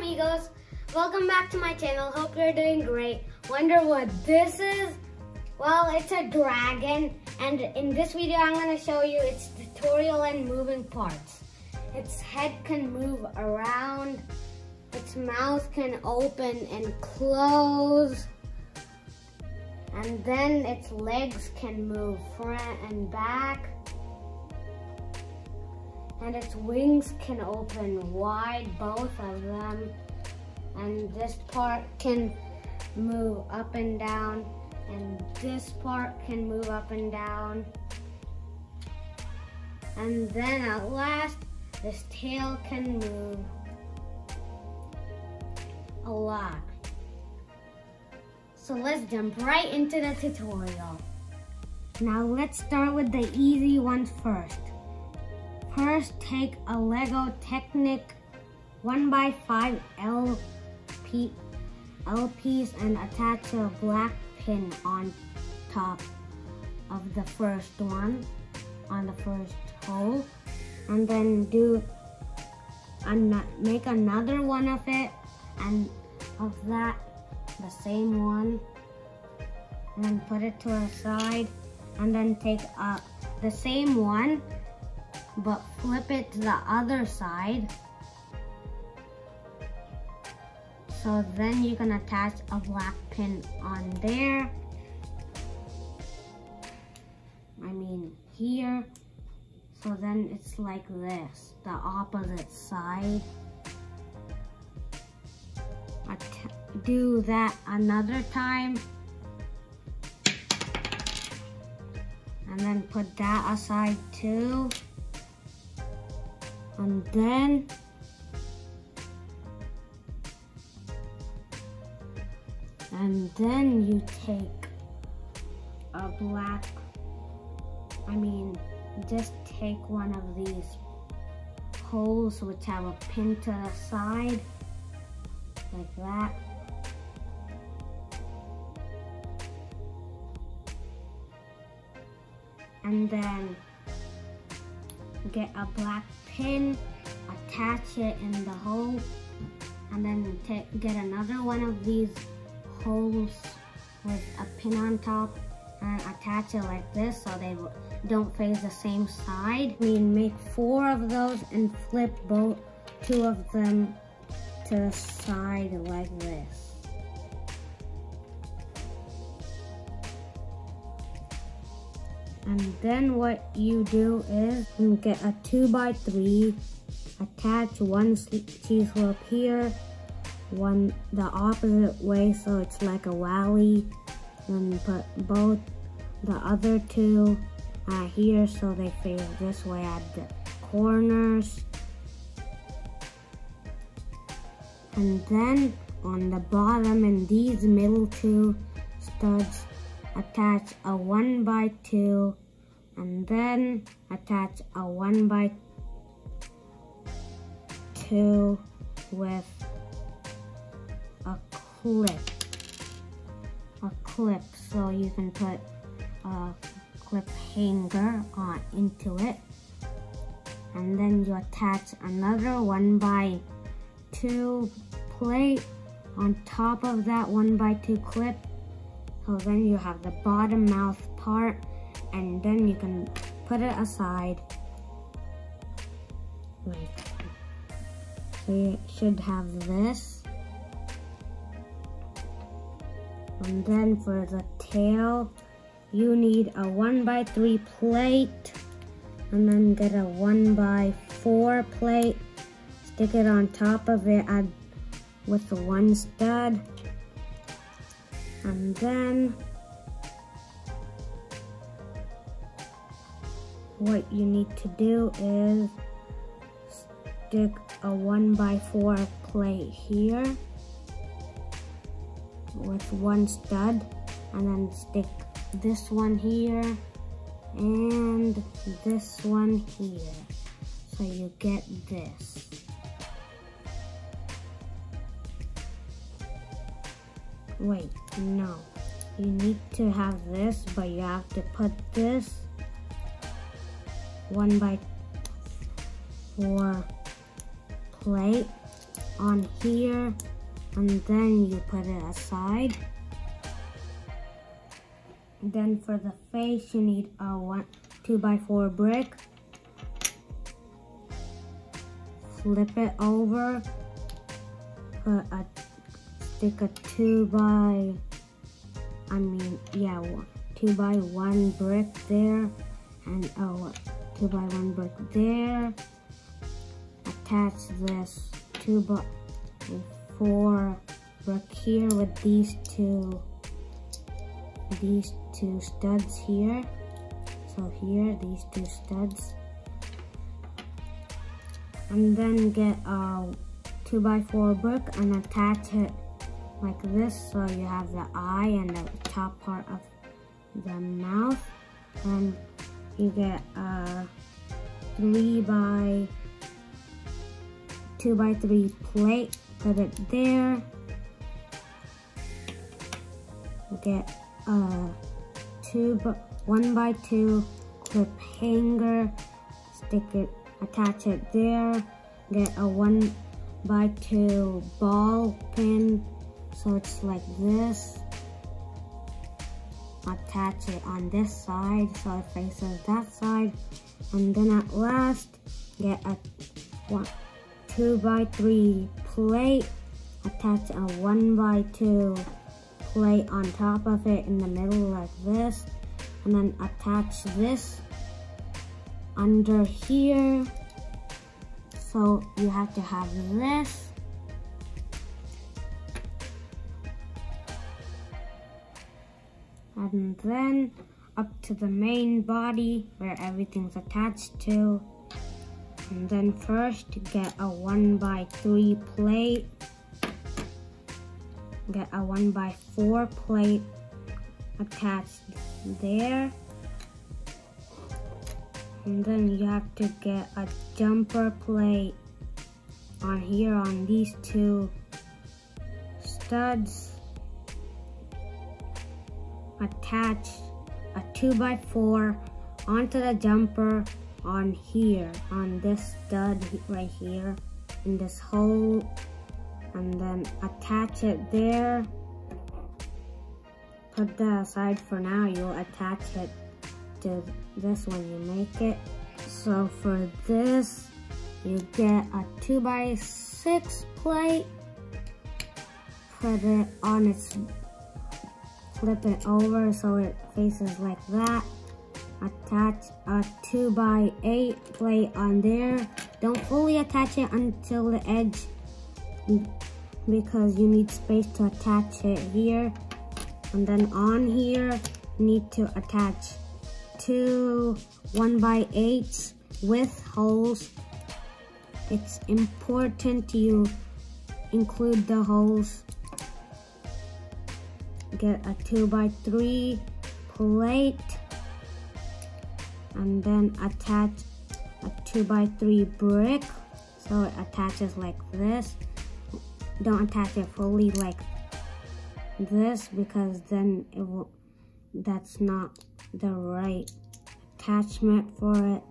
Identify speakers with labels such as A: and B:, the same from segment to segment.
A: amigos, welcome back to my channel. Hope you're doing great. Wonder what this is? Well, it's a dragon, and in this video I'm going to show you its tutorial and moving parts. Its head can move around, its mouth can open and close, and then its legs can move front and back, and its wings can open wide, both of them, and this part can move up and down, and this part can move up and down, and then at last this tail can move a lot. So let's jump right into the tutorial. Now let's start with the easy ones first. First, take a Lego Technic 1x5 LPs and attach a black pin on top of the first one, on the first hole, and then make another one of it, and of that the same one, and then put it to the side, and then take the same one but flip it to the other side. So then you can attach a black pin on there. Here. So then it's like this, the opposite side. Do that another time. And then put that aside too. And then you take a just take one of these holes which have a pin to the side, like that. And then get a black pin, attach it in the hole, and then get another one of these holes with a pin on top and attach it like this so they don't face the same side. Make 4 of those and flip 2 of them to the side like this. And then what you do is you get a 2x3, attach one C-slope here, one the opposite way so it's like a valley, and put both the other 2 here so they face this way at the corners. And then on the bottom in these middle 2 studs, attach a 1x2 and then attach a 1x2 with a clip so you can put a clip hanger into it, and then you attach another 1x2 plate on top of that 1x2 clip. So then you have the bottom mouth part, and then you can put it aside. So you should have this. And then for the tail, you need a 1x3 plate, and then get a 1x4 plate, stick it on top of it with the 1 stud, and then what you need to do is stick a 1x4 plate here with 1 stud, and then stick this one here and this one here, so you get this. Wait, no, you need to have this, but you have to put this 1x4 plate on here, and then you put it aside. Then for the face, you need a 2x4 brick. Flip it over. Stick a 2x1 brick there, and a 2x1 brick there. Attach this 2x4 brick here with these two studs here. So here, these two studs. And then get a 2x4 brick and attach it like this, so you have the eye and the top part of the mouth. And you get a 2x3 plate, put it there. Get a 1x2 clip hanger, attach it there. Get a 1x2 ball pin, so it's like this. Attach it on this side so it faces that side. And then at last, get a 2x3 plate, attach a 1x2 plate on top of it in the middle like this, and then attach this under here. So you have to have this. And then up to the main body where everything's attached to. And then first get a 1x3 plate. Get a 1x4 plate attached there. And then you have to get a jumper plate on here on these two studs. Attach a 2x4 onto the jumper on here, on this stud right here, in this hole, and then attach it there. Put that aside for now. You'll attach it to this when you make it. So for this, you get a 2x6 plate, put it on its, flip it over so it faces like that. Attach a 2x8 plate on there. Don't fully attach it until the edge because you need space to attach it here. And then on here, you need to attach two 1x8s with holes. It's important you include the holes. Get a 2x3 plate and then attach a 2x3 brick so it attaches like this. Don't attach it fully like this because then it will, that's not the right attachment for it.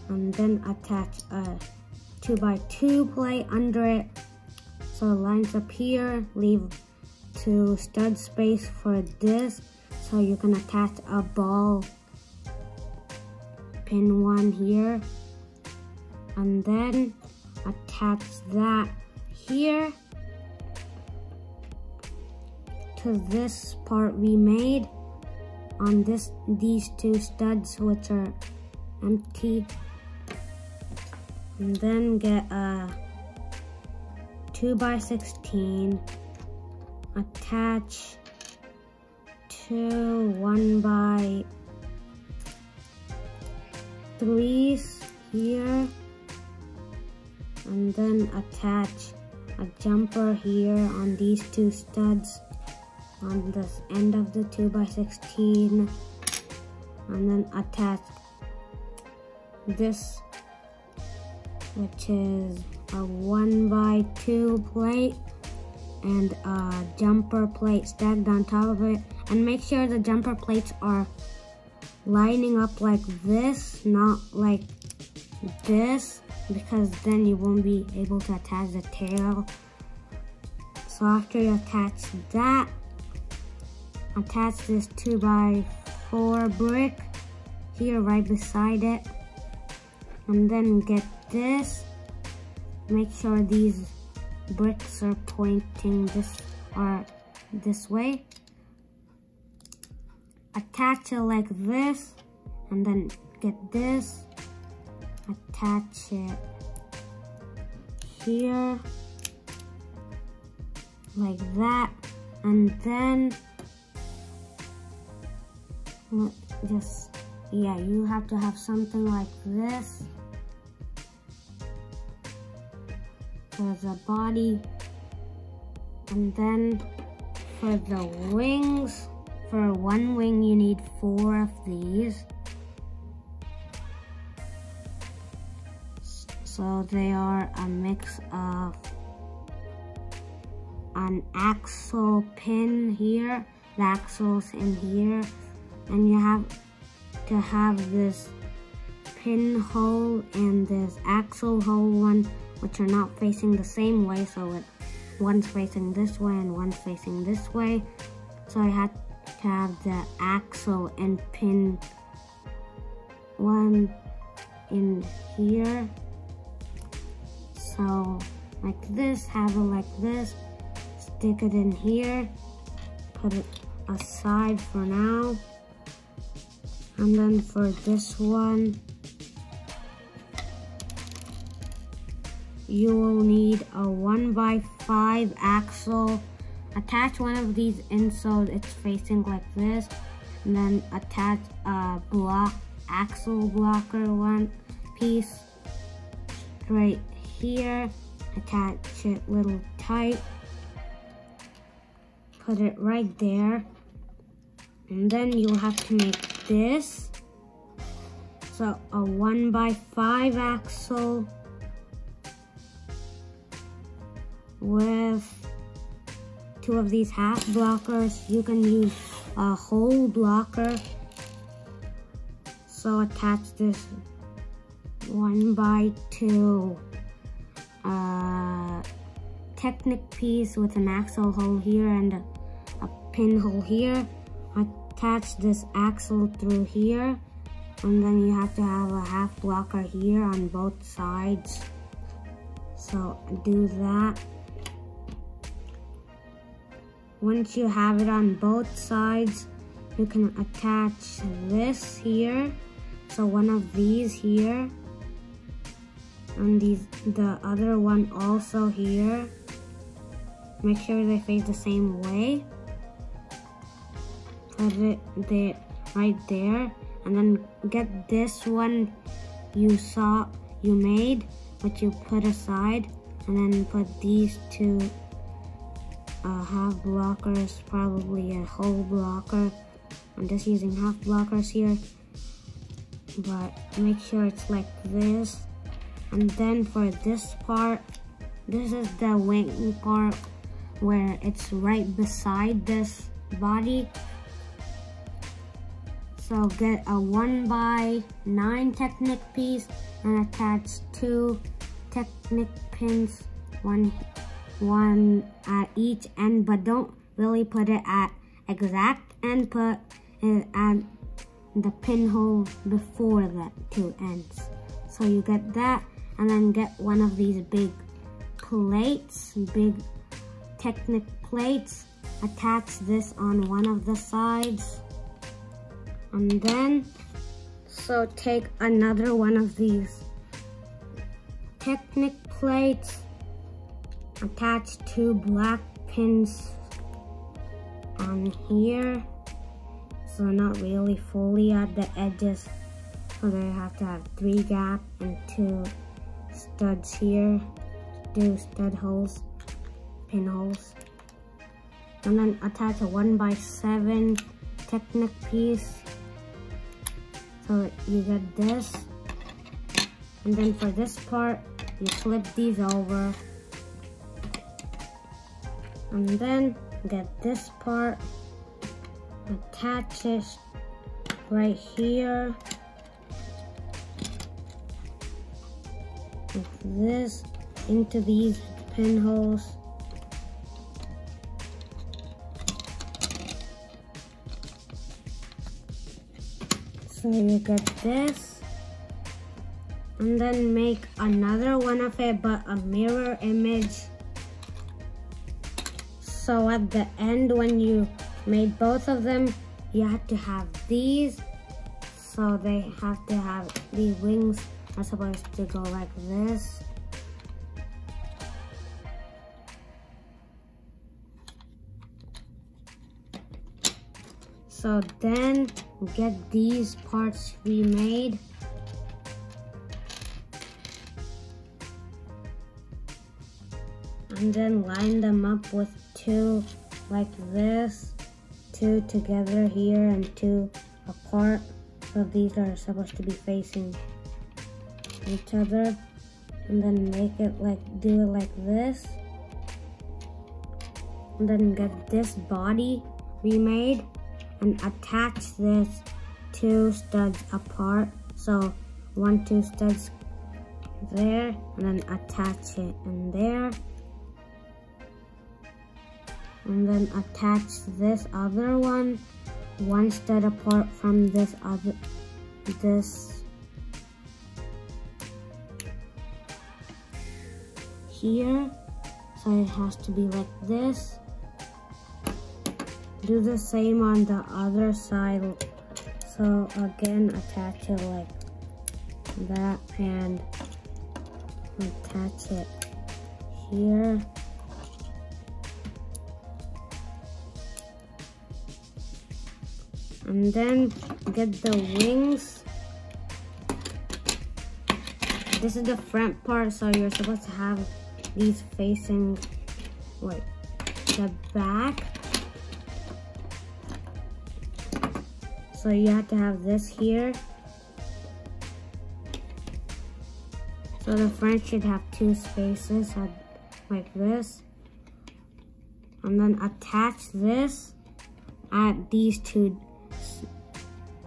A: And then attach a 2x2 plate under it so it lines up here. Leave two stud space for this so you can attach a ball pin one here, and then attach that here to this part we made on these two studs which are empty. And then get a 2x16, attach two 1x3s here, and then attach a jumper here on these two studs on this end of the 2x16, and then attach this, which is a 1x2 plate and a jumper plate stacked on top of it. And make sure the jumper plates are lining up like this, not like this, because then you won't be able to attach the tail. So after you attach that, attach this 2x4 brick here right beside it, and then get this. Make sure these bricks are pointing this way. Attach it like this, and then get this, attach it here like that, and then you have to have something like this for the body. And then for the wings, for one wing you need 4 of these. So they are a mix of an axle pin here, the axle's in here, and you have to have this pinhole and this axle hole one, which are not facing the same way, so one's facing this way and one's facing this way. So I had to have the axle and pin one in here. So like this, have it like this, stick it in here, put it aside for now. And then for this one, you will need a 1x5 axle. Attach one of these in so it's facing like this, and then attach a axle blocker one piece right here. Attach it little tight, put it right there, and then you'll have to make this. So a 1x5 axle with 2 of these half blockers. You can use a whole blocker. So attach this 1x2 Technic piece with an axle hole here and a pinhole here. Attach this axle through here, and then you have to have a half blocker here on both sides. So do that. Once you have it on both sides, you can attach this here. So one of these here, and the other one also here. Make sure they face the same way. Put it there, right there, and then get this one you made, which you put aside, and then put these 2 half blockers, probably a whole blocker. I'm just using half blockers here, but make sure it's like this. And then for this part, this is the wing part where it's right beside this body. So get a 1x9 Technic piece and attach 2 Technic pins, one at each end, but don't really put it at exact end, put it at the pinhole before the 2 ends. So you get that, and then get one of these big plates, big Technic plates, attach this on one of the sides, and then take another one of these Technic plates, attach 2 black pins on here, so not really fully at the edges, so they have to have 3 gaps and 2 studs here, 2 stud holes, pinholes, and then attach a 1x7 Technic piece. So you get this, and then for this part, you flip these over, and then get this part, attach it right here, like this into these pinholes. So you get this, and then make another one of it, but a mirror image. So at the end, when you made both of them, you have to have these. So they have to have, the wings are supposed to go like this. So then get these parts remade. And then line them up with two like this, two together here and two apart. So these are supposed to be facing each other. And then make it like, do it like this. And then get this body remade and attach this two studs apart. So 1, 2 studs there, and then attach it in there. And then attach this other one 1 stud apart from this other, this here. So it has to be like this. Do the same on the other side. So again, attach it like that and attach it here. And then get the wings. This is the front part, so you're supposed to have these facing, wait, the back. So you have to have this here. So the front should have 2 spaces like this. And then attach this at these 2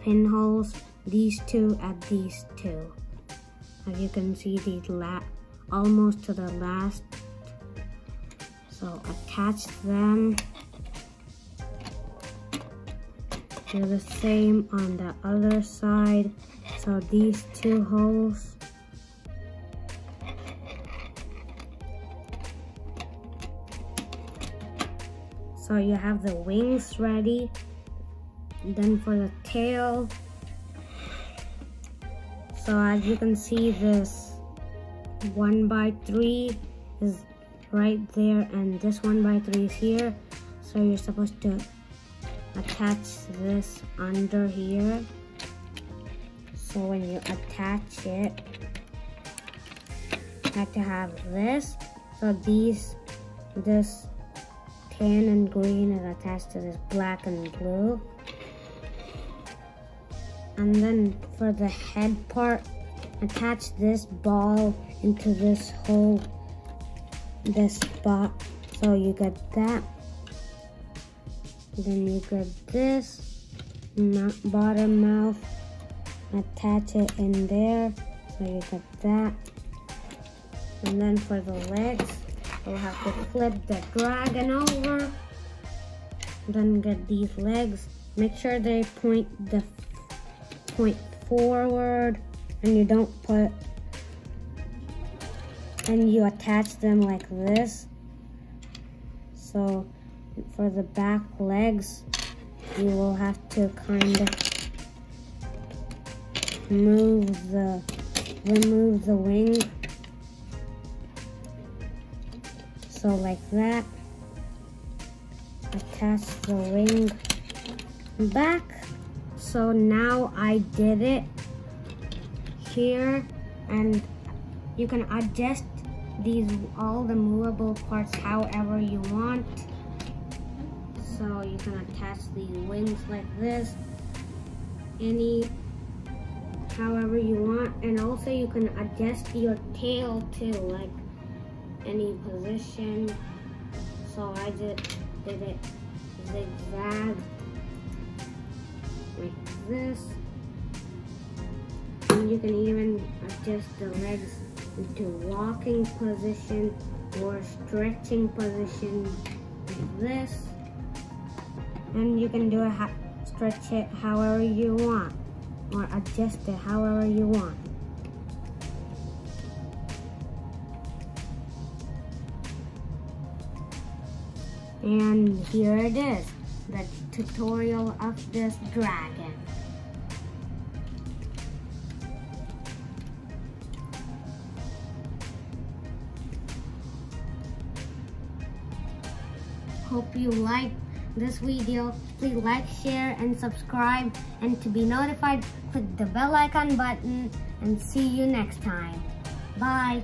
A: pinholes, these 2 at these 2. As you can see, these almost to the last. So attach them. Do the same on the other side. So these 2 holes. So you have the wings ready. And then for the tail. So as you can see, this 1x3 is right there, and this 1x3 is here. So you're supposed to attach this under here. So when you attach it, you have to have this. So this tan and green is attached to this black and blue. And then for the head part, attach this ball into this hole, this spot. So you get that. Then you get this bottom mouth, attach it in there. So you get that. And then for the legs, we'll have to flip the dragon over. Then get these legs. Make sure they point forward, and you don't put, and you attach them like this. So for the back legs, you will have to kind of remove the wing. So like that. Attach the wing back. So now I did it here, and you can adjust all the movable parts however you want. So you can attach the wings like this, however you want, and also you can adjust your tail too, like any position. So I just did it zigzag like this. and you can even adjust the legs into walking position or stretching position like this, and you can do stretch it however you want or adjust it however you want. And here it is, the tutorial of this dragon. Hope you liked this video. Please like, share, and subscribe. And to be notified, click the bell icon button, and see you next time. Bye.